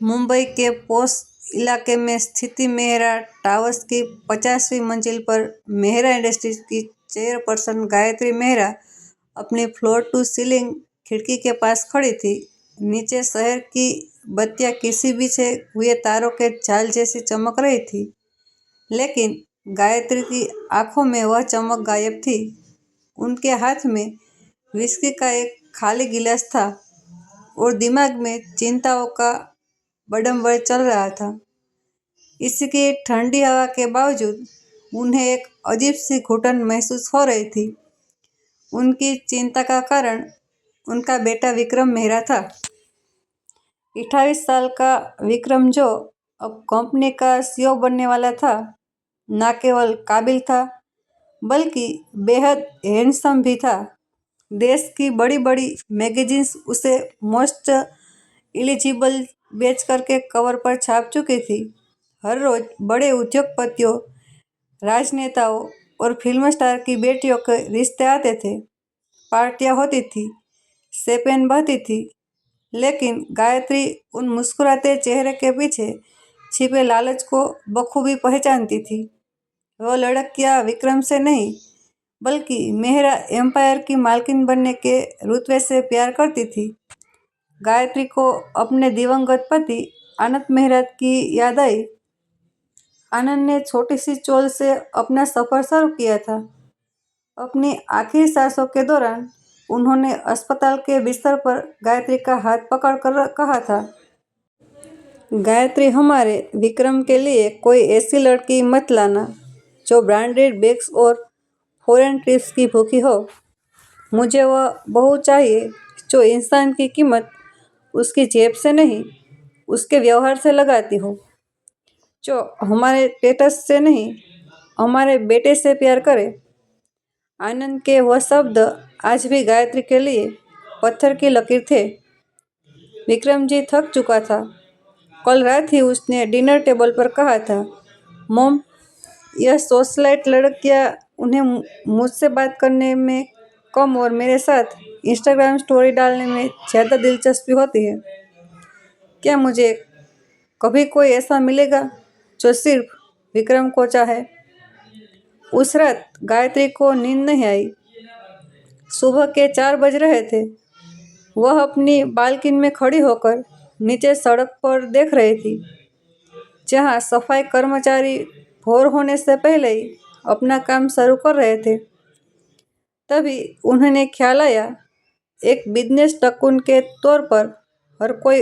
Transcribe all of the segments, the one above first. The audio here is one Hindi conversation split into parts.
मुंबई के पॉश इलाके में स्थित मेहरा टावर्स की 50वीं मंजिल पर मेहरा इंडस्ट्रीज की चेयरपर्सन गायत्री मेहरा अपनी फ्लोर टू सीलिंग खिड़की के पास खड़ी थी। नीचे शहर की बत्तियां किसी बिछे हुए तारों के जाल जैसी चमक रही थी, लेकिन गायत्री की आंखों में वह चमक गायब थी। उनके हाथ में विस्की का एक खाली गिलास था और दिमाग में चिंताओं का बड़ंबर चल रहा था। इसकी ठंडी हवा के बावजूद उन्हें एक अजीब सी घुटन महसूस हो रही थी। उनकी चिंता का कारण उनका बेटा विक्रम मेहरा था। 28 साल का विक्रम, जो अब कंपनी का सीईओ बनने वाला था, न केवल काबिल था बल्कि बेहद हैंडसम भी था। देश की बड़ी बड़ी मैगजीन्स उसे मोस्ट एलिजिबल बेच करके कवर पर छाप चुकी थी। हर रोज बड़े उद्योगपतियों, राजनेताओं और फिल्म स्टार की बेटियों के रिश्ते आते थे। पार्टियां होती थी, शैंपेन बहती थी, लेकिन गायत्री उन मुस्कुराते चेहरे के पीछे छिपे लालच को बखूबी पहचानती थी। वह लड़कियां विक्रम से नहीं, बल्कि मेहरा एम्पायर की मालकिन बनने के रुतबे से प्यार करती थी। गायत्री को अपने दिवंगत पति आनंद मेहरा की याद आई। आनंद ने छोटी सी चोल से अपना सफर शुरू किया था। अपनी आखिरी सांसों के दौरान उन्होंने अस्पताल के बिस्तर पर गायत्री का हाथ पकड़कर कहा था, गायत्री, हमारे विक्रम के लिए कोई ऐसी लड़की मत लाना जो ब्रांडेड बैग्स और फॉरेन ट्रिप्स की भूखी हो। मुझे वह बहू चाहिए जो इंसान की कीमत उसकी जेब से नहीं, उसके व्यवहार से लगाती हो, जो हमारे स्टेटस से नहीं, हमारे बेटे से प्यार करे। आनंद के वह शब्द आज भी गायत्री के लिए पत्थर की लकीर थे। विक्रम जी थक चुका था। कल रात ही उसने डिनर टेबल पर कहा था, मॉम, यह सोशलाइट लड़कियां, उन्हें मुझसे बात करने में कम और मेरे साथ इंस्टाग्राम स्टोरी डालने में ज़्यादा दिलचस्पी होती है। क्या मुझे कभी कोई ऐसा मिलेगा जो सिर्फ विक्रम को चाहे? उस रात गायत्री को नींद नहीं आई। सुबह के 4 बज रहे थे। वह अपनी बालकनी में खड़ी होकर नीचे सड़क पर देख रही थी, जहां सफाई कर्मचारी भोर होने से पहले ही अपना काम शुरू कर रहे थे। तभी उन्हें ख्याल आया, एक बिजनेस टकून के तौर पर हर कोई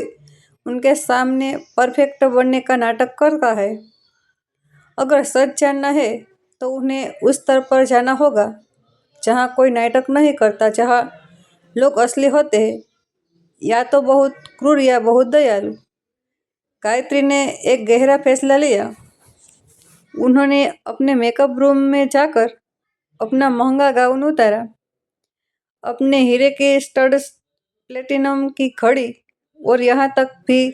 उनके सामने परफेक्ट बनने का नाटक करता है। अगर सच जानना है तो उन्हें उस स्तर पर जाना होगा जहां कोई नाटक नहीं करता, जहां लोग असली होते हैं, या तो बहुत क्रूर या बहुत दयालु। गायत्री ने एक गहरा फैसला लिया। उन्होंने अपने मेकअप रूम में जाकर अपना महंगा गाउन उतारा, अपने हीरे के स्टड्स, प्लेटिनम की घड़ी और यहाँ तक भी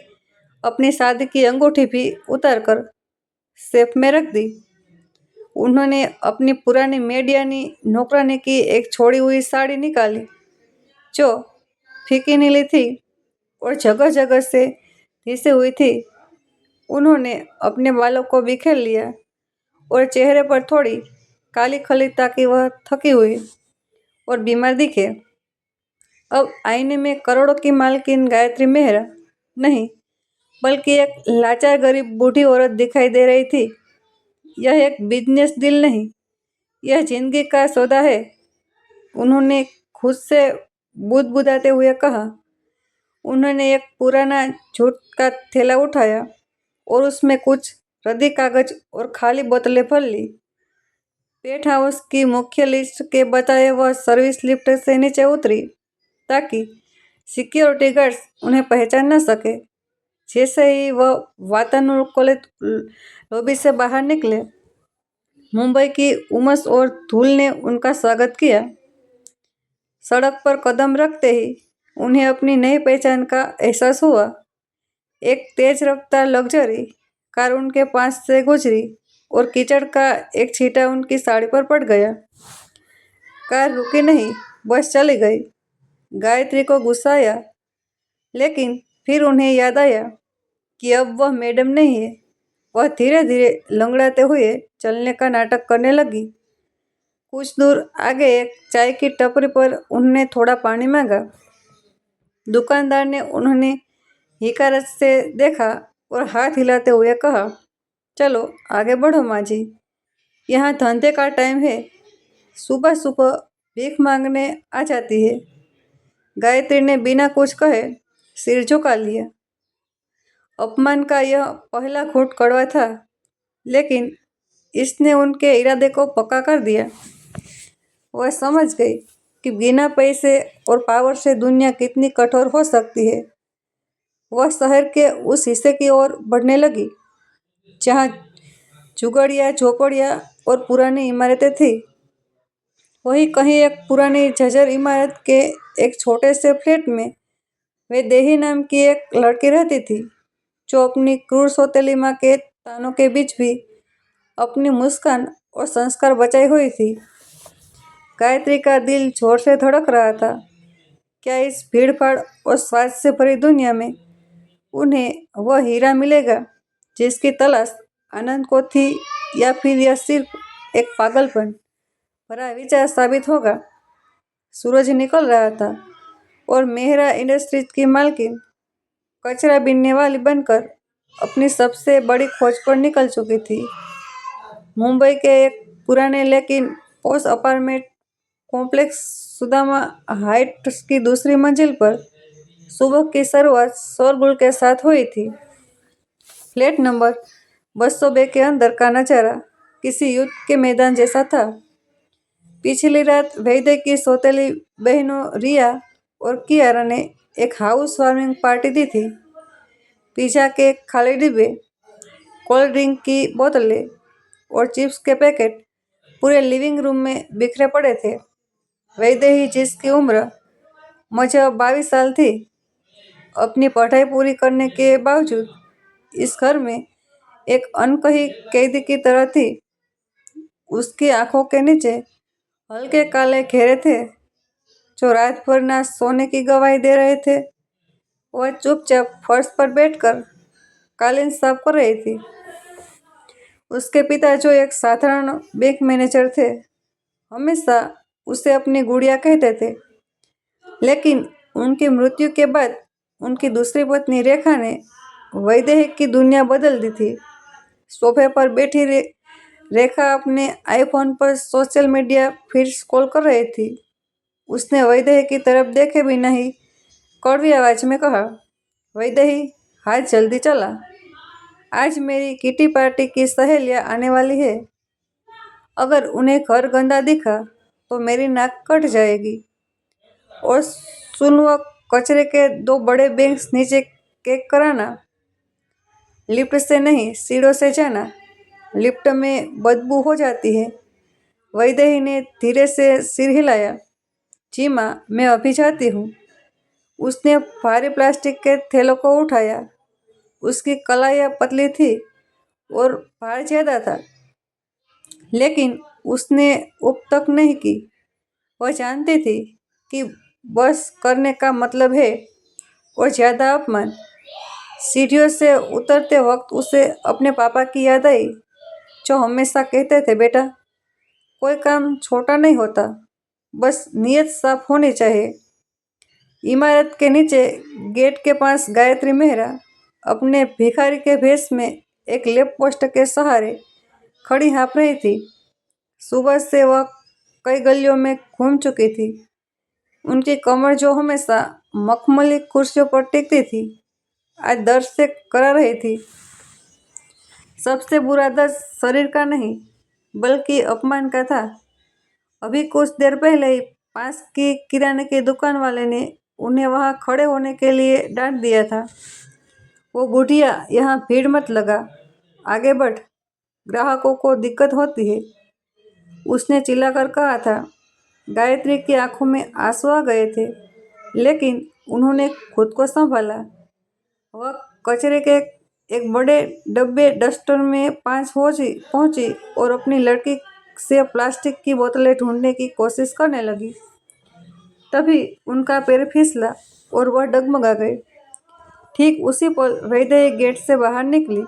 अपनी शादी की अंगूठी भी उतारकर सेफ में रख दी। उन्होंने अपनी पुरानी मेड यानी नौकरानी की एक छोड़ी हुई साड़ी निकाली, जो फीकी नीली थी और जगह जगह से घिसी हुई थी। उन्होंने अपने बालों को बिखेर लिया और चेहरे पर थोड़ी काली खली ताकि वह थकी हुई और बीमार दिखे। अब आईने में करोड़ों की मालकिन गायत्री मेहरा नहीं, बल्कि एक लाचार गरीब बूढ़ी औरत दिखाई दे रही थी। यह एक बिजनेस डील नहीं, यह जिंदगी का सौदा है, उन्होंने खुद से बुदबुदाते हुए कहा। उन्होंने एक पुराना जूट का थैला उठाया और उसमें कुछ रद्दी कागज और खाली बोतलें भर ली। पेंट हाउस की मुख्य लिफ्ट के बताए वह सर्विस लिफ्ट से नीचे उतरी ताकि सिक्योरिटी गार्ड्स उन्हें पहचान न सके। जैसे ही वह वातानुकूलित लॉबी से बाहर निकले, मुंबई की उमस और धूल ने उनका स्वागत किया। सड़क पर कदम रखते ही उन्हें अपनी नई पहचान का एहसास हुआ। एक तेज रफ्तार लग्जरी कार उनके पास से गुजरी और कीचड़ का एक छींटा उनकी साड़ी पर पड़ गया। कार रुकी नहीं, बस चली गई। गायत्री को गुस्सा आया, लेकिन फिर उन्हें याद आया कि अब वह मैडम नहीं है। वह धीरे धीरे लंगड़ाते हुए चलने का नाटक करने लगी। कुछ दूर आगे एक चाय की टपरी पर उन्होंने थोड़ा पानी मांगा। दुकानदार ने उन्होंने हिकारत से देखा और हाथ हिलाते हुए कहा, चलो आगे बढ़ो माँ जी, यहाँ धंधे का टाइम है। सुबह सुबह भीख मांगने आ जाती है। गायत्री ने बिना कुछ कहे सिर झुका लिया। अपमान का यह पहला घूंट कड़वा था, लेकिन इसने उनके इरादे को पक्का कर दिया। वह समझ गई कि बिना पैसे और पावर से दुनिया कितनी कठोर हो सकती है। वह शहर के उस हिस्से की ओर बढ़ने लगी जहाँ झुगड़िया, झोपड़ियाँ और पुरानी इमारतें थी। वहीं कहीं एक पुरानी जर्जर इमारत के एक छोटे से फ्लैट में वैदेही नाम की एक लड़की रहती थी, जो अपनी क्रूर सौतेली माँ के तानों के बीच भी अपनी मुस्कान और संस्कार बचाई हुई थी। गायत्री का दिल जोर से धड़क रहा था। क्या इस भीड़-भाड़ और स्वार्थ से भरी दुनिया में उन्हें वह हीरा मिलेगा जिसकी तलाश आनंद को थी, या फिर यह सिर्फ एक पागलपन भरा विचार साबित होगा? सूरज निकल रहा था और मेहरा इंडस्ट्रीज की मालकिन कचरा बीनने वाली बनकर अपनी सबसे बड़ी खोज पर निकल चुकी थी। मुंबई के एक पुराने लेकिन posh apartment complex Sudama Heights की दूसरी मंजिल पर सुबह की शुरुआत शोरगुल के साथ हुई थी। फ्लैट नंबर 202 के अंदर का नजारा किसी युद्ध के मैदान जैसा था। पिछली रात वैद्य की सौतेली बहनों रिया और कियारा ने एक हाउस वार्मिंग पार्टी दी थी। पिज्जा के खाली डिब्बे, कोल्ड ड्रिंक की बोतलें और चिप्स के पैकेट पूरे लिविंग रूम में बिखरे पड़े थे। वैदेही, जिसकी उम्र महज 22 साल थी, अपनी पढ़ाई पूरी करने के बावजूद इस घर में एक अनकही कैदी की तरह थी। उसकी आंखों के नीचे हल्के काले घेरे थे जो रात भर ना सोने की गवाही दे रहे थे। वह चुपचाप फर्श पर बैठकर कालीन साफ कर रही थी। उसके पिता, जो एक साधारण बैंक मैनेजर थे, हमेशा उसे अपनी गुड़िया कहते थे, लेकिन उनकी मृत्यु के बाद उनकी दूसरी पत्नी रेखा ने वैदेही की दुनिया बदल दी थी। सोफे पर बैठी रेखा अपने आईफोन पर सोशल मीडिया फीड स्क्रॉल कर रही थी। उसने वैदेही की तरफ देखे भी नहीं कड़वी आवाज में कहा, वैदेही, हाथ जल्दी चला, आज मेरी किटी पार्टी की सहेलियां आने वाली है। अगर उन्हें घर गंदा दिखा तो मेरी नाक कट जाएगी। और सुन, वह कचरे के 2 बड़े बैग्स नीचे केक कराना। लिफ्ट से नहीं, सीढ़ों से जाना। लिफ्ट में बदबू हो जाती है। वैदेही ने धीरे से सिर हिलाया। जी माँ, मैं अभी जाती हूँ। उसने भारी प्लास्टिक के थैलों को उठाया। उसकी कलाइयाँ पतली थी और भार ज्यादा था, लेकिन उसने उप तक नहीं की। वह जानती थी कि बस करने का मतलब है और ज्यादा अपमान। सीढ़ियों से उतरते वक्त उसे अपने पापा की याद आई, जो हमेशा कहते थे, बेटा, कोई काम छोटा नहीं होता, बस नीयत साफ होनी चाहिए। इमारत के नीचे गेट के पास गायत्री मेहरा अपने भिखारी के भेष में एक लेप पोस्ट के सहारे खड़ी हाँफ रही थी। सुबह से वह कई गलियों में घूम चुकी थी। उनकी कमर, जो हमेशा मखमली कुर्सियों पर टिकती थी, आज दर्द से करा रही थी। सबसे बुरा दर्द शरीर का नहीं, बल्कि अपमान का था। अभी कुछ देर पहले ही पास की किराने की दुकान वाले ने उन्हें वहां खड़े होने के लिए डांट दिया था। वो बुढ़िया, यहाँ भीड़ मत लगा, आगे बढ़, ग्राहकों को दिक्कत होती है, उसने चिल्लाकर कहा था। गायत्री की आंखों में आंसू आ गए थे, लेकिन उन्होंने खुद को संभाला। वह कचरे के एक बड़े डब्बे डस्टर में पास पहुंची और अपनी लड़की से प्लास्टिक की बोतलें ढूंढने की कोशिश करने लगी। तभी उनका पैर फिसला और वह डगमगा गई। ठीक उसी पल वैदेही गेट से बाहर निकली।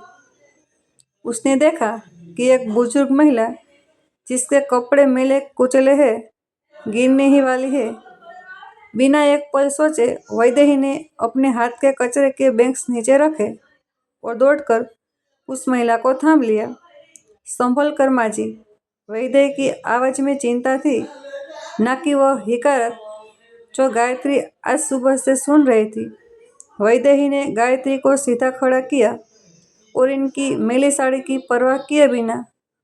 उसने देखा कि एक बुजुर्ग महिला, जिसके कपड़े मैले कुचले हैं, गिरने ही वाली है। बिना एक पल सोचे वैदेही ने अपने हाथ के कचरे के बैंक्स नीचे रखे और दौड़कर उस महिला को थाम लिया। संभल कर माँ जी। वैदेही की आवाज में चिंता थी, न कि वह हिकारत जो गायत्री आज सुबह से सुन रही थी। वैदेही ने गायत्री को सीधा खड़ा किया और इनकी मैली साड़ी की परवाह किए बिना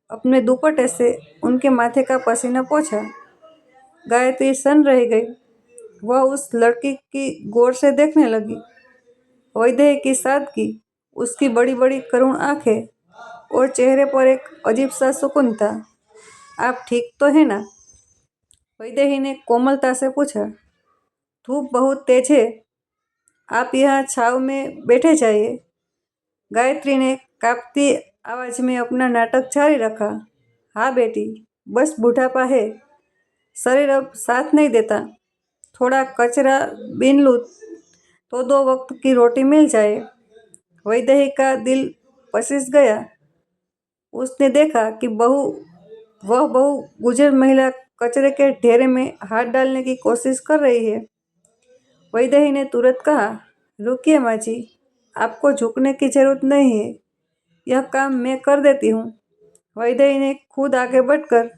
अपने दुपट्टे से उनके माथे का पसीना पोंछा। गायत्री सन्न रह गई। वह उस लड़की की गौर से देखने लगी। वैदेही की सादगी, उसकी बड़ी बड़ी करुण आंखें और चेहरे पर एक अजीब सा सुकून था। आप ठीक तो है ना? वैदेही ने कोमलता से पूछा। धूप बहुत तेज है, आप यहाँ छाव में बैठे जाइए। गायत्री ने कांपती आवाज में अपना नाटक जारी रखा। हाँ बेटी, बस बुढ़ापा है, शरीर अब साथ नहीं देता। थोड़ा कचरा बीन लूँ तो 2 वक्त की रोटी मिल जाए। वैदेही का दिल पसीज गया। उसने देखा कि वह बहु गुजर महिला कचरे के ढेरे में हाथ डालने की कोशिश कर रही है। वैदेही ने तुरंत कहा, रुकिए माँ जी, आपको झुकने की जरूरत नहीं है, यह काम मैं कर देती हूँ। वैदेही ने खुद आगे बढ़कर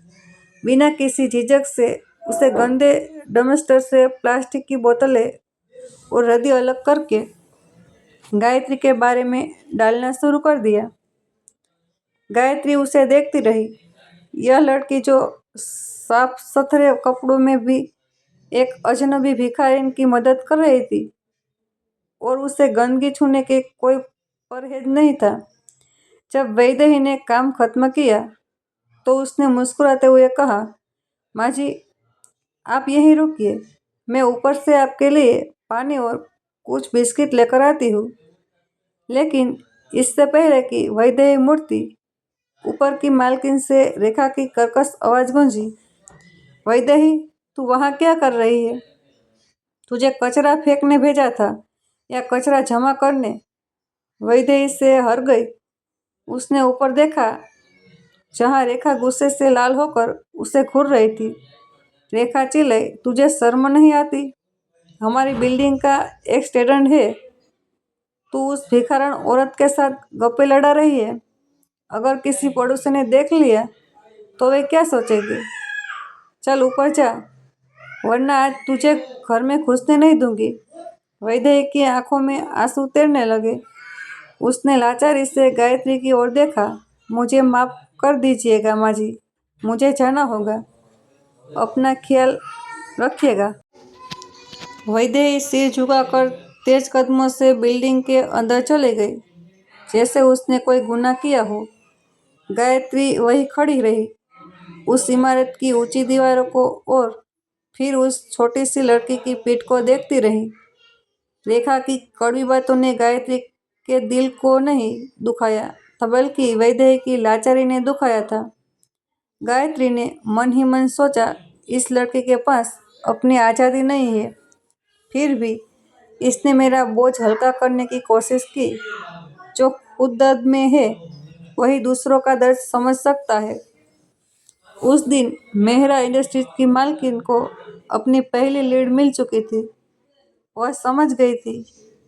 बिना किसी झिझक से उसे गंदे डमस्टर से प्लास्टिक की बोतलें और रद्दी अलग करके गायत्री के बारे में डालना शुरू कर दिया। गायत्री उसे देखती रही। यह लड़की जो साफ सुथरे कपड़ों में भी एक अजनबी भिखारिन की मदद कर रही थी और उसे गंदगी छूने के कोई परहेज नहीं था। जब वैदेही ने काम खत्म किया तो उसने मुस्कुराते हुए कहा, माँ जी, आप यहीं रुकिए, मैं ऊपर से आपके लिए पानी और कुछ बिस्किट लेकर आती हूँ। लेकिन इससे पहले कि वैदेही मुड़ती, ऊपर की मालकिन से रेखा की कर्कश आवाज गूंजी। वैदेही, तू वहाँ क्या कर रही है? तुझे कचरा फेंकने भेजा था या कचरा जमा करने? वैदेही से हर गई। उसने ऊपर देखा, जहाँ रेखा गुस्से से लाल होकर उसे घूर रही थी। रेखा चिल्लाई, तुझे शर्म नहीं आती? हमारी बिल्डिंग का एक स्टूडेंट है, तू उस भिखारन औरत के साथ गप्पे लड़ा रही है। अगर किसी पड़ोसी ने देख लिया तो वे क्या सोचेगी? चल ऊपर जा, वरना आज तुझे घर में घुसने नहीं दूंगी। वैदेही की आंखों में आंसू तैरने लगे। उसने लाचारी से गायत्री की ओर देखा। मुझे माफ कर दीजिएगा माँ जी, मुझे जाना होगा, अपना ख्याल रखिएगा। वैदेही सिर झुकाकर तेज कदमों से बिल्डिंग के अंदर चली गई, जैसे उसने कोई गुनाह किया हो। गायत्री वहीं खड़ी रही, उस इमारत की ऊंची दीवारों को और फिर उस छोटी सी लड़की की पीठ को देखती रही। रेखा की कड़वी बातों ने गायत्री के दिल को नहीं दुखाया था, बल्कि वैदेही की लाचारी ने दुखाया था। गायत्री ने मन ही मन सोचा, इस लड़के के पास अपनी आज़ादी नहीं है, फिर भी इसने मेरा बोझ हल्का करने की कोशिश की। जो खुद दर्द में है, वही दूसरों का दर्द समझ सकता है। उस दिन मेहरा इंडस्ट्रीज की मालकिन को अपनी पहली लीड मिल चुकी थी। वह समझ गई थी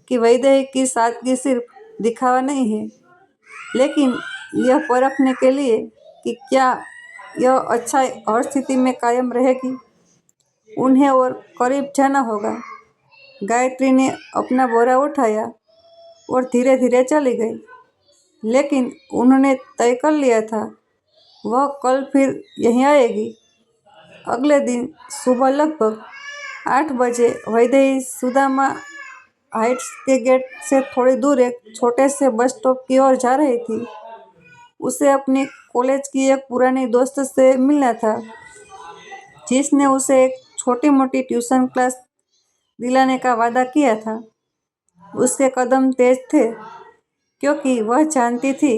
कि वैदेही की सादगी सिर्फ दिखावा नहीं है, लेकिन यह परखने के लिए कि क्या यह अच्छाई हर स्थिति में कायम रहेगी। उन्हें और करीब जाना होगा। गायत्री ने अपना बोरा उठाया और धीरे धीरे चली गई, लेकिन उन्होंने तय कर लिया था, वह कल फिर यहीं आएगी। अगले दिन सुबह लगभग 8 बजे वैदेही सुदामा हाइट्स के गेट से थोड़ी दूर एक छोटे से बस स्टॉप की ओर जा रही थी। उसे अपनी कॉलेज की एक पुरानी दोस्त से मिलना था, जिसने उसे एक छोटी मोटी ट्यूशन क्लास दिलाने का वादा किया था। उसके कदम तेज थे, क्योंकि वह जानती थी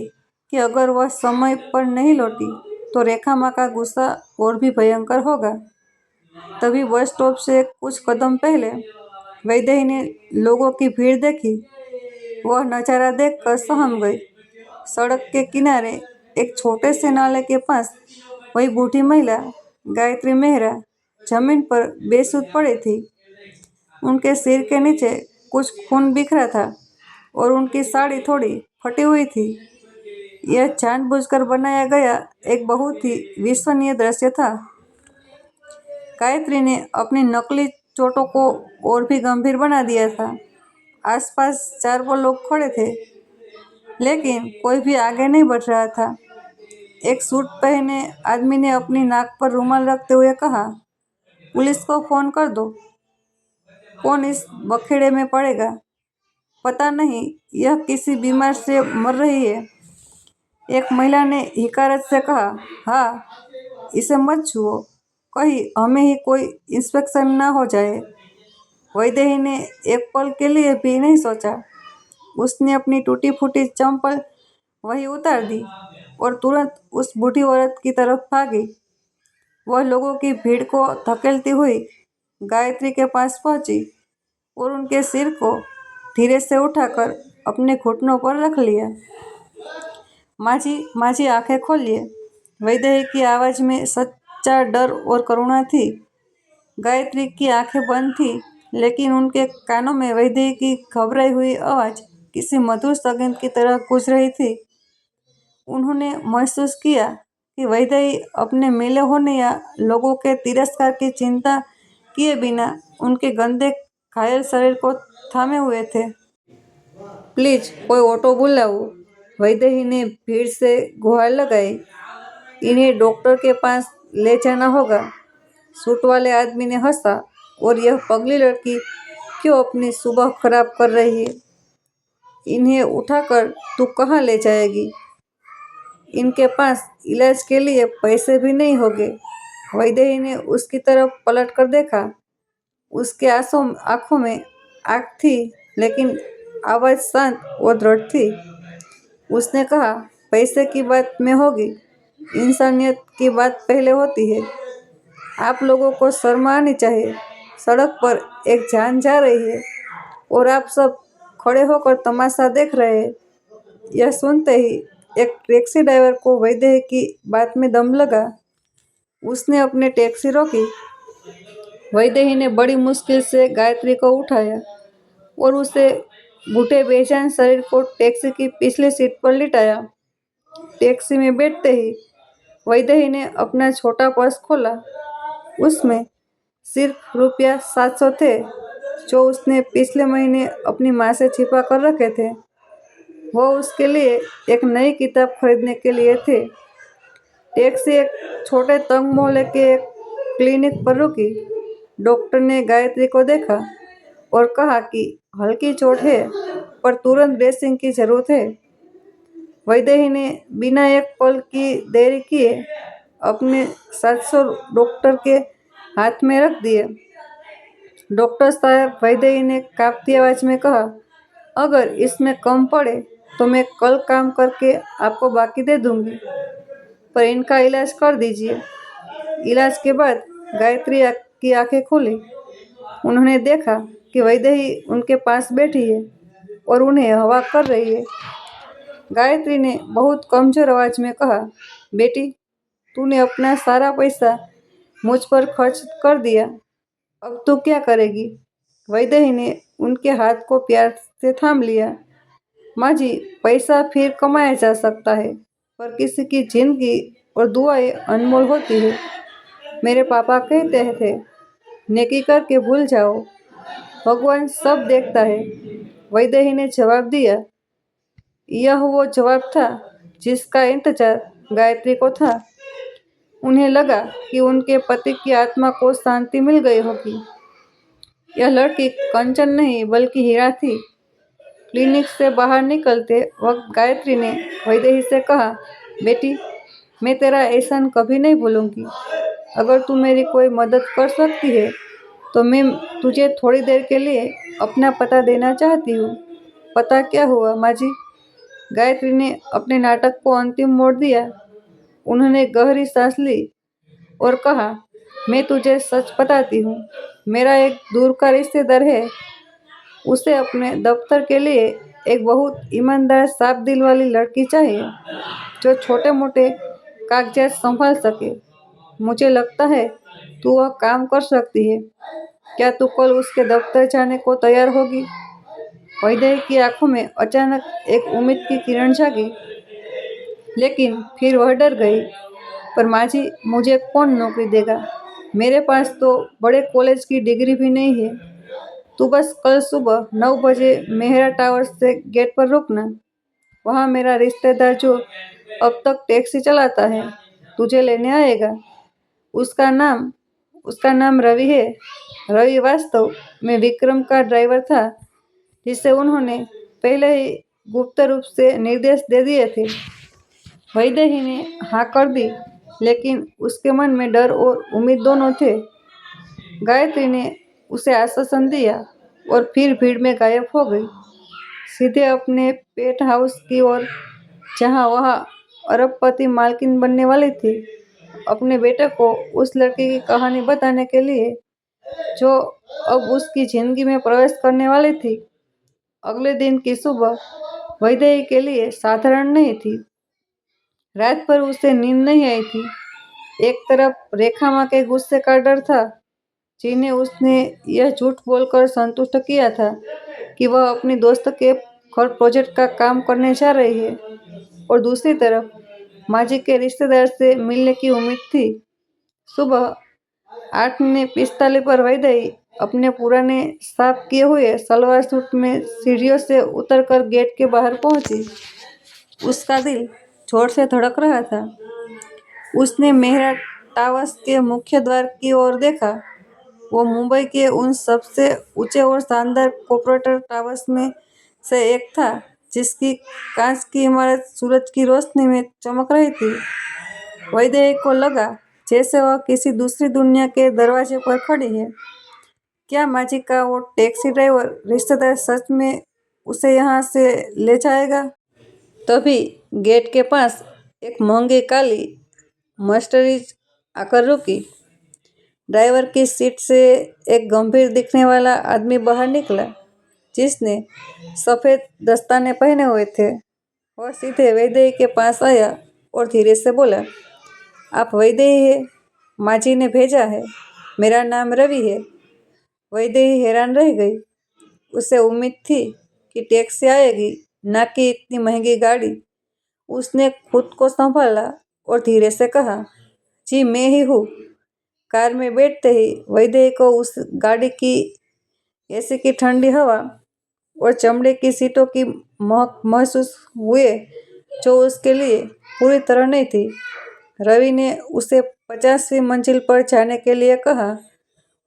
कि अगर वह समय पर नहीं लौटी तो रेखा माँ का गुस्सा और भी भयंकर होगा। तभी बस स्टॉप से कुछ कदम पहले वैदेही ने लोगों की भीड़ देखी। वह नजारा देखकर सहम गई। सड़क के किनारे एक छोटे से नाले के पास वही बूढ़ी महिला गायत्री मेहरा जमीन पर बेसुध पड़ी थी। उनके सिर के नीचे कुछ खून बिखरा था और उनकी साड़ी थोड़ी फटी हुई थी। यह जानबूझकर बनाया गया एक बहुत ही विश्वसनीय दृश्य था। गायत्री ने अपनी नकली चोटों को और भी गंभीर बना दिया था। आसपास 4 लोग खड़े थे, लेकिन कोई भी आगे नहीं बढ़ रहा था। एक सूट पहने आदमी ने अपनी नाक पर रुमाल रखते हुए कहा, पुलिस को फोन कर दो। कौन इस बखेड़े में पड़ेगा? पता नहीं, यह किसी बीमार से मर रही है। एक महिला ने हिकारत से कहा, हाँ, इसे मत छुओ, कहीं हमें ही कोई इंस्पेक्शन ना हो जाए। वैदेही ने एक पल के लिए भी नहीं सोचा। उसने अपनी टूटी फूटी चंपल वहीं उतार दी और तुरंत उस बूढ़ी औरत की तरफ भागी। वह लोगों की भीड़ को धकेलती हुई गायत्री के पास पहुंची और उनके सिर को धीरे से उठाकर अपने घुटनों पर रख लिया। माझी माझी आंखें खोलिए। वैदेही की आवाज में सच्चा डर और करुणा थी। गायत्री की आंखें बंद थी, लेकिन उनके कानों में वैदेही की घबराई हुई आवाज किसी मधुर संगीत की तरह गूंज रही थी। उन्होंने महसूस किया कि वैदेही अपने मिले होने या लोगों के तिरस्कार की चिंता किए बिना उनके गंदे घायल शरीर को थामे हुए थे। प्लीज कोई ऑटो बुलाओ, वैदेही ने भीड़ से गुहार लगाई। इन्हें डॉक्टर के पास ले जाना होगा। सूट वाले आदमी ने हंसा, और यह पगली लड़की क्यों अपनी सुबह खराब कर रही है? इन्हें उठाकर तू कहाँ ले जाएगी? इनके पास इलाज के लिए पैसे भी नहीं होंगे। वैदेही ने उसकी तरफ पलट कर देखा। उसके आंखों में आग थी, लेकिन आवाज शांत और दृढ़ थी। उसने कहा, पैसे की बात में होगी, इंसानियत की बात पहले होती है। आप लोगों को शर्म आनी चाहिए। सड़क पर एक जान जा रही है और आप सब खड़े होकर तमाशा देख रहे हैं। यह सुनते ही एक टैक्सी ड्राइवर को वैदेही की बात में दम लगा। उसने अपनी टैक्सी रोकी। वैदेही ने बड़ी मुश्किल से गायत्री को उठाया और उसे बूढ़े बेजान शरीर को टैक्सी की पिछली सीट पर लिटाया। टैक्सी में बैठते ही वैदेही ने अपना छोटा पर्स खोला। उसमें सिर्फ ₹700 थे, जो उसने पिछले महीने अपनी माँ से छिपा कर रखे थे। वो उसके लिए एक नई किताब खरीदने के लिए थे। टैक्सी एक छोटे तंग मोहल्ले के एक क्लिनिक पर रुकी। डॉक्टर ने गायत्री को देखा और कहा कि हल्की चोट है, पर तुरंत ड्रेसिंग की जरूरत है। वैदेही ने बिना एक पल की देरी किए अपने 700 डॉक्टर के हाथ में रख दिए। डॉक्टर साहब, वैदेही ने कांपती आवाज में कहा, अगर इसमें कम पड़े तो मैं कल काम करके आपको बाकी दे दूंगी, पर इनका इलाज कर दीजिए। इलाज के बाद गायत्री की आंखें खुली। उन्होंने देखा कि वैदेही उनके पास बैठी है और उन्हें हवा कर रही है। गायत्री ने बहुत कमजोर आवाज में कहा, बेटी, तूने अपना सारा पैसा मुझ पर खर्च कर दिया, अब तू क्या करेगी? वैदेही ने उनके हाथ को प्यार से थाम लिया। माँ जी, पैसा फिर कमाया जा सकता है, पर किसी की जिंदगी और दुआएं अनमोल होती है। मेरे पापा कहते थे, नेकी करके भूल जाओ, भगवान सब देखता है। वैदेही ने जवाब दिया। यह वो जवाब था जिसका इंतजार गायत्री को था। उन्हें लगा कि उनके पति की आत्मा को शांति मिल गई होगी। यह लड़की कंचन नहीं, बल्कि हीरा थी। क्लिनिक से बाहर निकलते वक्त गायत्री ने वैदेही से कहा, बेटी, मैं तेरा एहसान कभी नहीं भूलूंगी। अगर तू मेरी कोई मदद कर सकती है तो मैं तुझे थोड़ी देर के लिए अपना पता देना चाहती हूँ। पता क्या हुआ माँ जी? गायत्री ने अपने नाटक को अंतिम मोड़ दिया। उन्होंने गहरी सांस ली और कहा, मैं तुझे सच बताती हूँ। मेरा एक दूर का रिश्तेदार है। उसे अपने दफ्तर के लिए एक बहुत ईमानदार साफ दिल वाली लड़की चाहिए जो छोटे मोटे कागजात संभाल सके। मुझे लगता है तू वह काम कर सकती है। क्या तू कल उसके दफ्तर जाने को तैयार होगी? वैदेही की आंखों में अचानक एक उम्मीद की किरण जागी, लेकिन फिर वह डर गई। पर माँ जी, मुझे कौन नौकरी देगा? मेरे पास तो बड़े कॉलेज की डिग्री भी नहीं है। तू बस कल सुबह 9 बजे मेहरा टावर्स से गेट पर रुकना। वहाँ मेरा रिश्तेदार जो अब तक टैक्सी चलाता है तुझे लेने आएगा। उसका नाम उसका नाम रवि है। रवि वास्तव में विक्रम का ड्राइवर था, जिसे उन्होंने पहले ही गुप्त रूप से निर्देश दे दिए थे। वैदेही ने हाँ कर दी, लेकिन उसके मन में डर और उम्मीद दोनों थे। गायत्री ने उसे आश्वासन दिया और फिर भीड़ में गायब हो गई, सीधे अपने पेंट हाउस की ओर, जहां वह अरबपति मालकिन बनने वाली थी। अपने बेटे को उस लड़की की कहानी बताने के लिए जो अब उसकी जिंदगी में प्रवेश करने वाली थी। अगले दिन की सुबह वैदेही के लिए साधारण नहीं थी। रात भर उसे नींद नहीं आई थी। एक तरफ रेखा माँ के गुस्से का डर था, जिन्हें उसने यह झूठ बोलकर संतुष्ट किया था कि वह अपनी दोस्त के घर प्रोजेक्ट का काम करने जा रही है, और दूसरी तरफ माजी के रिश्तेदार से मिलने की उम्मीद थी। सुबह 8:45 पर वैदेही अपने पुराने साफ किए हुए सलवार सूट में सीढ़ियों से उतरकर गेट के बाहर पहुंची। उसका दिल जोर से धड़क रहा था। उसने मेहरा टावर्स के मुख्य द्वार की ओर देखा। वो मुंबई के उन सबसे ऊंचे और शानदार कॉर्पोरेट टावर्स में से एक था, जिसकी कांच की इमारत सूरज की रोशनी में चमक रही थी। वैदेही को लगा जैसे वह किसी दूसरी दुनिया के दरवाजे पर खड़ी है। क्या माजी का वो टैक्सी ड्राइवर रिश्तेदार सच में उसे यहाँ से ले जाएगा? तभी गेट के पास एक महंगी काली मर्सिडीज आकर रुकी। ड्राइवर की सीट से एक गंभीर दिखने वाला आदमी बाहर निकला, जिसने सफेद दस्ताने पहने हुए थे। वह सीधे वैदेही के पास आया और धीरे से बोला, आप वैदेही है? माजी ने भेजा है। मेरा नाम रवि है। वैदेही हैरान रह गई। उसे उम्मीद थी कि टैक्सी आएगी, ना कि इतनी महंगी गाड़ी। उसने खुद को संभाला और धीरे से कहा, जी मैं ही हूँ। कार में बैठते ही वैदेही को उस गाड़ी की एसी की ठंडी हवा और चमड़े की सीटों की महक महसूस हुए, जो उसके लिए पूरी तरह नहीं थी। रवि ने उसे 50वीं मंजिल पर जाने के लिए कहा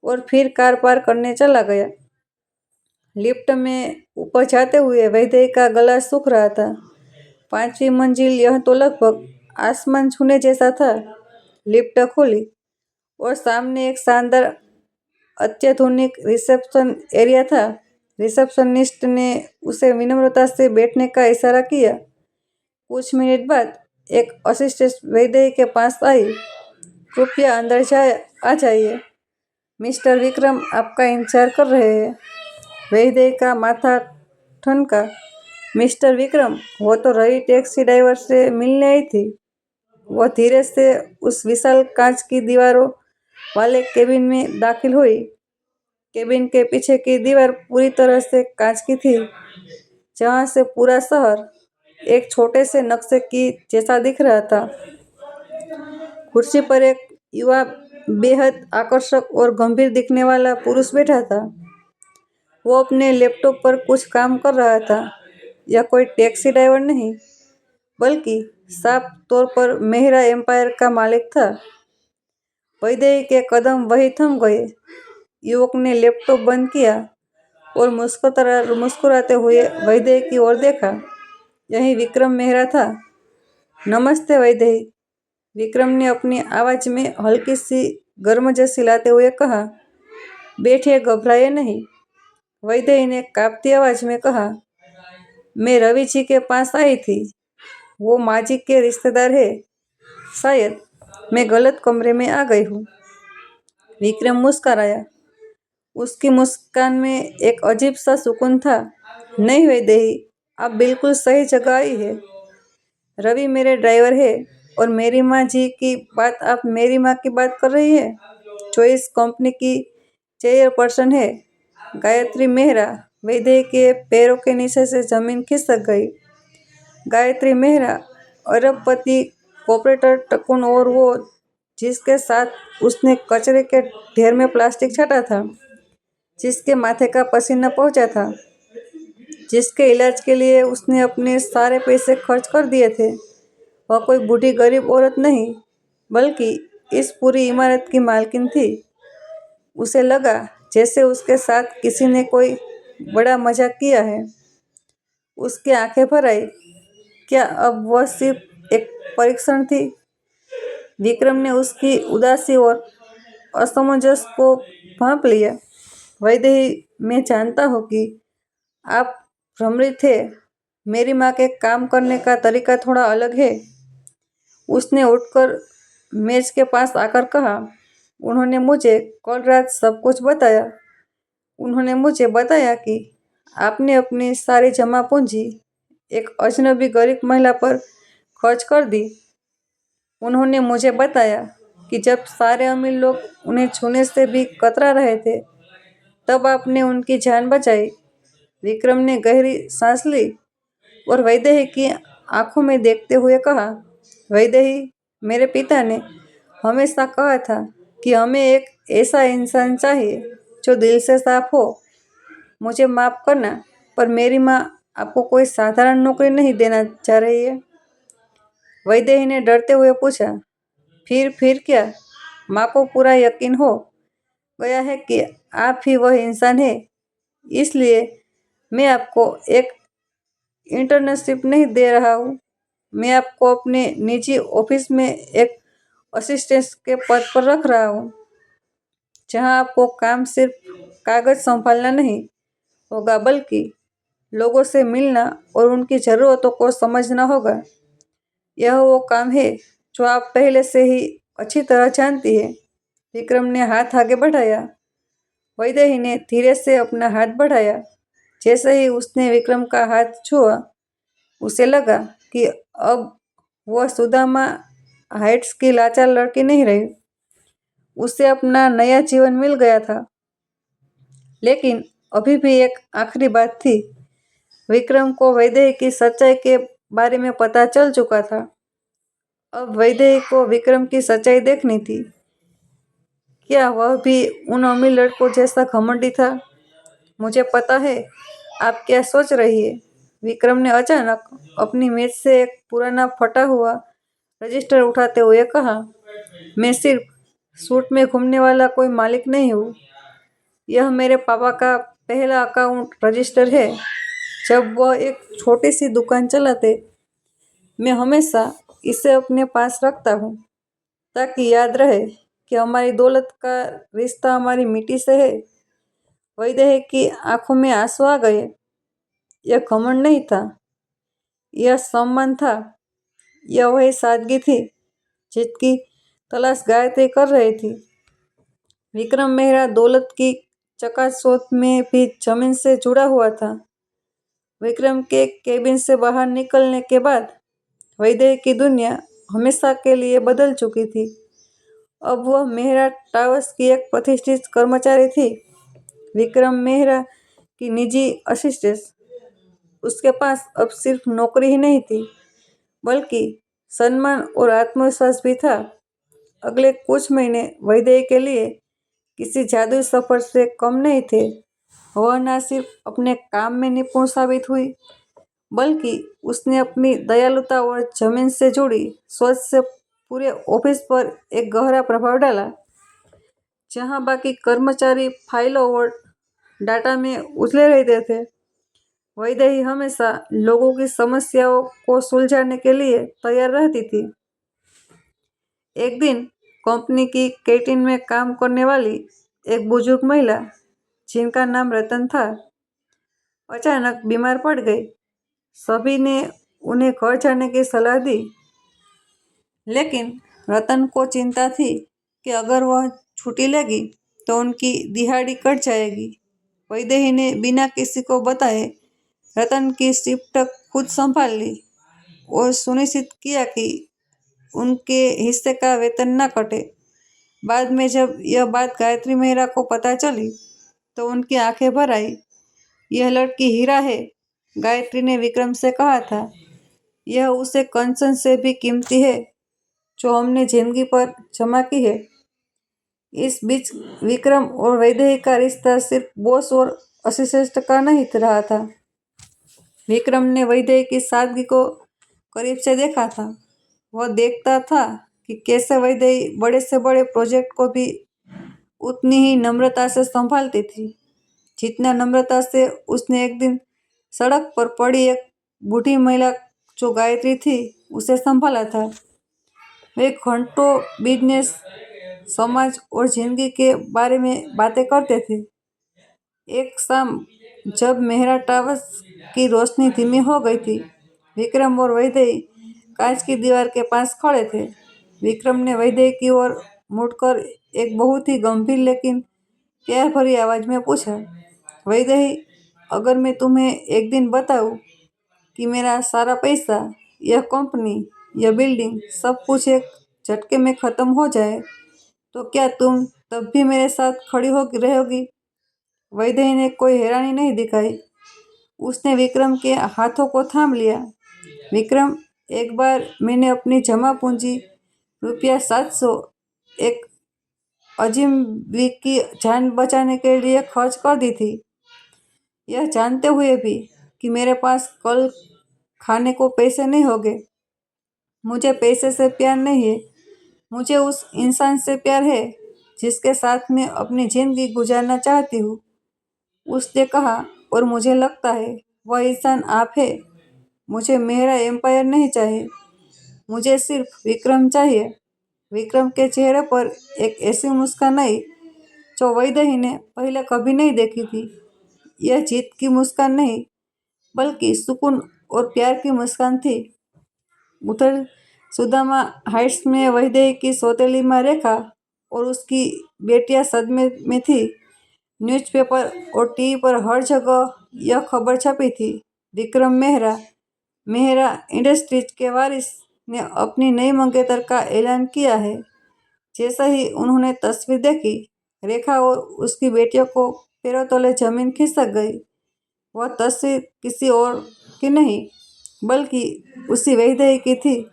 और फिर कार पार्क करने चला गया। लिफ्ट में ऊपर जाते हुए वैदेही का गला सूख रहा था। 5वीं मंजिल, यह तो लगभग आसमान छूने जैसा था। लिफ्ट खुली और सामने एक शानदार अत्याधुनिक रिसेप्शन एरिया था। रिसेप्शनिस्ट ने उसे विनम्रता से बैठने का इशारा किया। कुछ मिनट बाद एक असिस्टेंट वैदेही के पास आई। कृपया अंदर आ जाइए, मिस्टर विक्रम आपका इंतजार कर रहे हैं। वैदेही का माथा ठनका। मिस्टर विक्रम? वो तो रवि टैक्सी ड्राइवर से मिलने आई थी। वह धीरे से उस विशाल कांच की दीवारों वाले केबिन में दाखिल हुई। केबिन के पीछे की दीवार पूरी तरह से कांच की थी, जहां से पूरा शहर एक छोटे से नक्शे की जैसा दिख रहा था। कुर्सी पर एक युवा, बेहद आकर्षक और गंभीर दिखने वाला पुरुष बैठा था। वो अपने लैपटॉप पर कुछ काम कर रहा था। यह कोई टैक्सी ड्राइवर नहीं, बल्कि साफ तौर पर मेहरा एम्पायर का मालिक था। वैदेही के कदम वहीं थम गए। युवक ने लैपटॉप बंद किया और मुस्कुराते हुए वैदेही की ओर देखा। यही विक्रम मेहरा था। नमस्ते वैदेही, विक्रम ने अपनी आवाज में हल्की सी गर्मजोशी लाते हुए कहा। बैठिए, घबराइए नहीं, वैदेही ने कांपती आवाज में कहा। मैं रवि जी के पास आई थी। वो माजी के रिश्तेदार है। शायद मैं गलत कमरे में आ गई हूँ। विक्रम मुस्कुराया। उसकी मुस्कान में एक अजीब सा सुकून था। नहीं वैदेही, आप बिल्कुल सही जगह आई है। रवि मेरे ड्राइवर है और मेरी माँ जी की बात आप मेरी माँ की बात कर रही है, जो इस कंपनी की चेयरपर्सन है। गायत्री मेहरा। वैदेही के पैरों के नीचे से जमीन खिसक गई। गायत्री मेहरा, अरबपति कॉर्पोरेटर टकुन, और वो जिसके साथ उसने कचरे के ढेर में प्लास्टिक छाटा था, जिसके माथे का पसीना पहुंचा था, जिसके इलाज के लिए उसने अपने सारे पैसे खर्च कर दिए थे, वह कोई बूढ़ी गरीब औरत नहीं, बल्कि इस पूरी इमारत की मालकिन थी। उसे लगा जैसे उसके साथ किसी ने कोई बड़ा मजाक किया है। उसकी आंखें भर आई। क्या अब वह सिर्फ एक परीक्षण थी? विक्रम ने उसकी उदासी और असमंजस को भांप लिया। वैदेही, मैं जानता हूँ कि आप भ्रमित थे। मेरी माँ के काम करने का तरीका थोड़ा अलग है। उसने उठकर मेज के पास आकर कहा, उन्होंने मुझे कल रात सब कुछ बताया। उन्होंने मुझे बताया कि आपने अपनी सारी जमा पूंजी एक अजनबी गरीब महिला पर खर्च कर दी। उन्होंने मुझे बताया कि जब सारे अमीर लोग उन्हें छूने से भी कतरा रहे थे, तब आपने उनकी जान बचाई। विक्रम ने गहरी सांस ली और वैदेही की आंखों में देखते हुए कहा, वैदेही, मेरे पिता ने हमेशा कहा था कि हमें एक ऐसा इंसान चाहिए जो दिल से साफ हो। मुझे माफ करना, पर मेरी माँ आपको कोई साधारण नौकरी नहीं देना चाह रही है। वैदेही ने डरते हुए पूछा, फिर क्या? माँ को पूरा यकीन हो गया है कि आप ही वह इंसान है, इसलिए मैं आपको एक इंटर्नशिप नहीं दे रहा हूँ। मैं आपको अपने निजी ऑफिस में एक असिस्टेंट के पद पर रख रहा हूँ, जहाँ आपको काम सिर्फ कागज संभालना नहीं होगा, बल्कि लोगों से मिलना और उनकी ज़रूरतों को समझना होगा। यह वो काम है जो आप पहले से ही अच्छी तरह जानती है। विक्रम ने हाथ आगे बढ़ाया। वैदेही ने धीरे से अपना हाथ बढ़ाया। जैसे ही उसने विक्रम का हाथ छुआ, उसे लगा कि अब वह सुदामा हाइट्स की लाचार लड़की नहीं रही। उसे अपना नया जीवन मिल गया था। लेकिन अभी भी एक आखिरी बात थी। विक्रम को वैदेही की सच्चाई के बारे में पता चल चुका था। अब वैदेही को विक्रम की सच्चाई देखनी थी। क्या वह भी उन अमीर लड़कों जैसा घमंडी था? मुझे पता है आप क्या सोच रही है। विक्रम ने अचानक अपनी मेज से एक पुराना फटा हुआ रजिस्टर उठाते हुए कहा, मैं सिर्फ सूट में घूमने वाला कोई मालिक नहीं हूँ। यह मेरे पापा का पहला अकाउंट रजिस्टर है। जब वह एक छोटी सी दुकान चलाते, मैं हमेशा इसे अपने पास रखता हूँ, ताकि याद रहे कि हमारी दौलत का रिश्ता हमारी मिट्टी से है। वैदेही की आंखों में आंसू आ गए। यह घमंड नहीं था, यह सम्मान था। यह वही सादगी थी जिसकी तलाश गायत्री कर रही थी। विक्रम मेहरा दौलत की चकाचौंध में भी जमीन से जुड़ा हुआ था। विक्रम के केबिन से बाहर निकलने के बाद वैदेही की दुनिया हमेशा के लिए बदल चुकी थी। अब वह मेहरा टावर्स की एक प्रतिष्ठित कर्मचारी थी। विक्रम मेहरा की निजी असिस्टेंट। उसके पास अब सिर्फ नौकरी ही नहीं थी, बल्कि सम्मान और आत्मविश्वास भी था। अगले कुछ महीने वैदेही के लिए किसी जादुई सफर से कम नहीं थे। वह न सिर्फ अपने काम में निपुण साबित हुई, बल्कि उसने अपनी दयालुता और जमीन से जुड़ी सोच से पूरे ऑफिस पर एक गहरा प्रभाव डाला। जहां बाकी कर्मचारी फाइलों और डाटा में उलझे रहते थे, वैदेही हमेशा लोगों की समस्याओं को सुलझाने के लिए तैयार रहती थी। एक दिन कंपनी की कैंटीन में काम करने वाली एक बुजुर्ग महिला, जिनका नाम रतन था, अचानक बीमार पड़ गई। सभी ने उन्हें घर जाने की सलाह दी, लेकिन रतन को चिंता थी कि अगर वह छुट्टी लेगी तो उनकी दिहाड़ी कट जाएगी। वैदेही ने बिना किसी को बताए रतन की शिफ्ट खुद संभाल ली और सुनिश्चित किया कि उनके हिस्से का वेतन न कटे। बाद में जब यह बात गायत्री मेहरा को पता चली तो उनकी आंखें भर आई। यह लड़की हीरा है, गायत्री ने विक्रम से कहा था। यह उसे कंचन से भी कीमती है जो हमने जिंदगी पर जमा की है। इस बीच विक्रम और वैदेही का रिश्ता सिर्फ बॉस और असिस्टेंट का नहीं रहा था। विक्रम ने वैदेही की सादगी को करीब से देखा था। वह देखता था कि कैसे वैदेही बड़े से बड़े प्रोजेक्ट को भी उतनी ही नम्रता से संभालती थी जितना नम्रता से उसने एक दिन सड़क पर पड़ी एक बूढ़ी महिला जो गायत्री थी उसे संभाला था। वे घंटों बिजनेस, समाज और जिंदगी के बारे में बातें करते थे। एक शाम जब मेहरा टावर्स की रोशनी धीमी हो गई थी, विक्रम और वैदेही कांच की दीवार के पास खड़े थे। विक्रम ने वैदेही की ओर मुड़कर एक बहुत ही गंभीर लेकिन प्यार भरी आवाज में पूछा, वैदेही, अगर मैं तुम्हें एक दिन बताऊं कि मेरा सारा पैसा, यह कंपनी, यह बिल्डिंग, सब कुछ एक झटके में खत्म हो जाए तो क्या तुम तब भी मेरे साथ खड़ी हो रहोगी? वैदेही ने कोई हैरानी नहीं दिखाई। उसने विक्रम के हाथों को थाम लिया। विक्रम, एक बार मैंने अपनी जमा पूंजी ₹700 एक अजीम की जान बचाने के लिए खर्च कर दी थी, यह जानते हुए भी कि मेरे पास कल खाने को पैसे नहीं होंगे। मुझे पैसे से प्यार नहीं है, मुझे उस इंसान से प्यार है जिसके साथ मैं अपनी जिंदगी गुजारना चाहती हूँ। उसने कहा, और मुझे लगता है वह इंसान आप है। मुझे मेरा एम्पायर नहीं चाहिए, मुझे सिर्फ विक्रम चाहिए। विक्रम के चेहरे पर एक ऐसी मुस्कान आई जो वैदेही ने पहले कभी नहीं देखी थी। यह जीत की मुस्कान नहीं, बल्कि सुकून और प्यार की मुस्कान थी। उधर सुदामा हाइट्स में वैदेही की सौतेली माँ रेखा और उसकी बेटियां सदमे में थी। न्यूज़पेपर और टीवी पर हर जगह यह खबर छपी थी, विक्रम मेहरा, मेहरा इंडस्ट्रीज के वारिस ने अपनी नई मंगेतर का ऐलान किया है। जैसे ही उन्होंने तस्वीर देखी, रेखा और उसकी बेटियों को पैरों तले जमीन खिसक गई। वह तस्वीर किसी और की नहीं, बल्कि उसी वैदेही की थी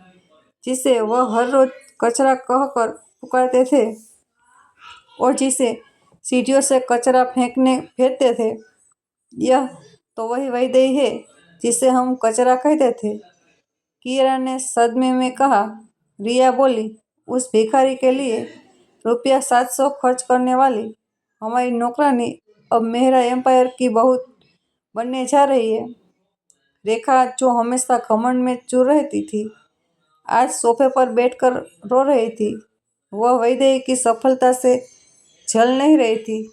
जिसे वह हर रोज कचरा कहकर पुकारते थे और जिसे सीढ़ियों से कचरा फेंकने भेजते थे। यह तो वही वैदेही है जिसे हम कचरा कहते थे, कीरा ने सदमे में कहा। रिया बोली, उस भिखारी के लिए ₹700 खर्च करने वाली हमारी नौकरानी अब मेहरा एम्पायर की बहू बनने जा रही है। रेखा, जो हमेशा घमंड में चूर रहती थी, आज सोफे पर बैठकर रो रही थी। वह वैदेही की सफलता से जल नहीं रही थी,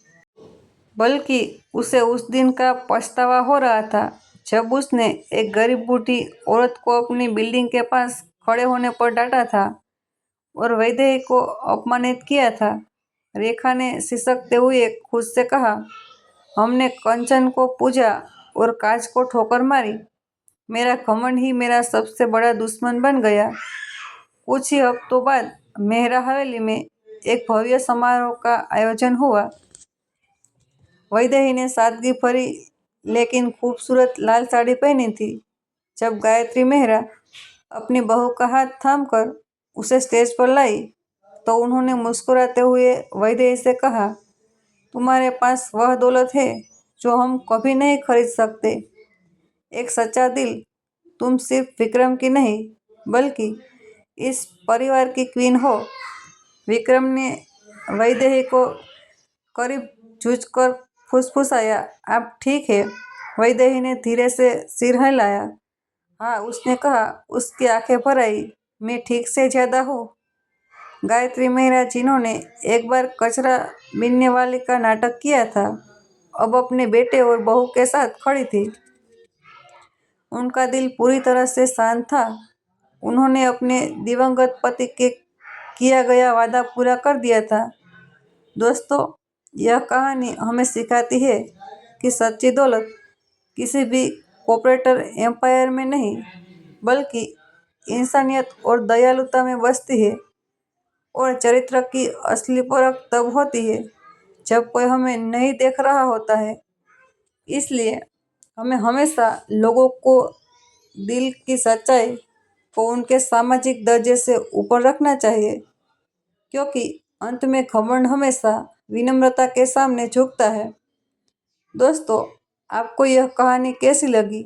बल्कि उसे उस दिन का पछतावा हो रहा था जब उसने एक गरीब बूढ़ी औरत को अपनी बिल्डिंग के पास खड़े होने पर डांटा था और वैदेही को अपमानित किया था। रेखा ने सिसकते हुए खुद से कहा, हमने कंचन को पूजा और कांच को ठोकर मारी। मेरा घमंड ही मेरा सबसे बड़ा दुश्मन बन गया। कुछ ही हफ्तों बाद मेहरा हवेली में एक भव्य समारोह का आयोजन हुआ। वैदेही ने सादगी भरी लेकिन खूबसूरत लाल साड़ी पहनी थी। जब गायत्री मेहरा अपनी बहू का हाथ थामकर उसे स्टेज पर लाई तो उन्होंने मुस्कुराते हुए वैदेही से कहा, तुम्हारे पास वह दौलत है जो हम कभी नहीं खरीद सकते, एक सच्चा दिल। तुम सिर्फ विक्रम की नहीं, बल्कि इस परिवार की क्वीन हो। विक्रम ने वैदेही को करीब झुककर फुसफुसाया, आप ठीक है? वैदेही ने धीरे से सिर हिलाया। हाँ, उसने कहा, उसकी आंखें भर आई, मैं ठीक से ज्यादा हूँ। गायत्री मेहरा, जिन्होंने एक बार कचरा बीनने वाली का नाटक किया था, अब अपने बेटे और बहू के साथ खड़ी थी। उनका दिल पूरी तरह से शांत था। उन्होंने अपने दिवंगत पति के किया गया वादा पूरा कर दिया था। दोस्तों, यह कहानी हमें सिखाती है कि सच्ची दौलत किसी भी कॉर्पोरेट एम्पायर में नहीं, बल्कि इंसानियत और दयालुता में बसती है। और चरित्र की असली परख तब होती है जब कोई हमें नहीं देख रहा होता है। इसलिए हमें हमेशा लोगों को दिल की सच्चाई को उनके सामाजिक दर्जे से ऊपर रखना चाहिए, क्योंकि अंत में घमंड हमेशा विनम्रता के सामने झुकता है। दोस्तों, आपको यह कहानी कैसी लगी?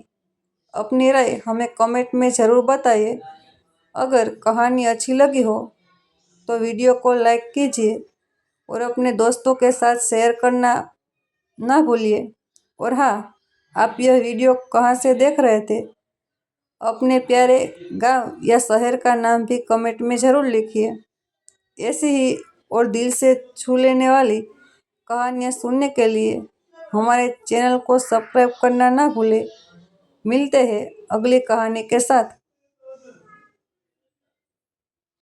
अपनी राय हमें कमेंट में ज़रूर बताइए। अगर कहानी अच्छी लगी हो तो वीडियो को लाइक कीजिए और अपने दोस्तों के साथ शेयर करना ना भूलिए। और हाँ, आप यह वीडियो कहाँ से देख रहे थे? अपने प्यारे गांव या शहर का नाम भी कमेंट में ज़रूर लिखिए। ऐसी ही और दिल से छू लेने वाली कहानियाँ सुनने के लिए हमारे चैनल को सब्सक्राइब करना ना भूलें। मिलते हैं अगली कहानी के साथ।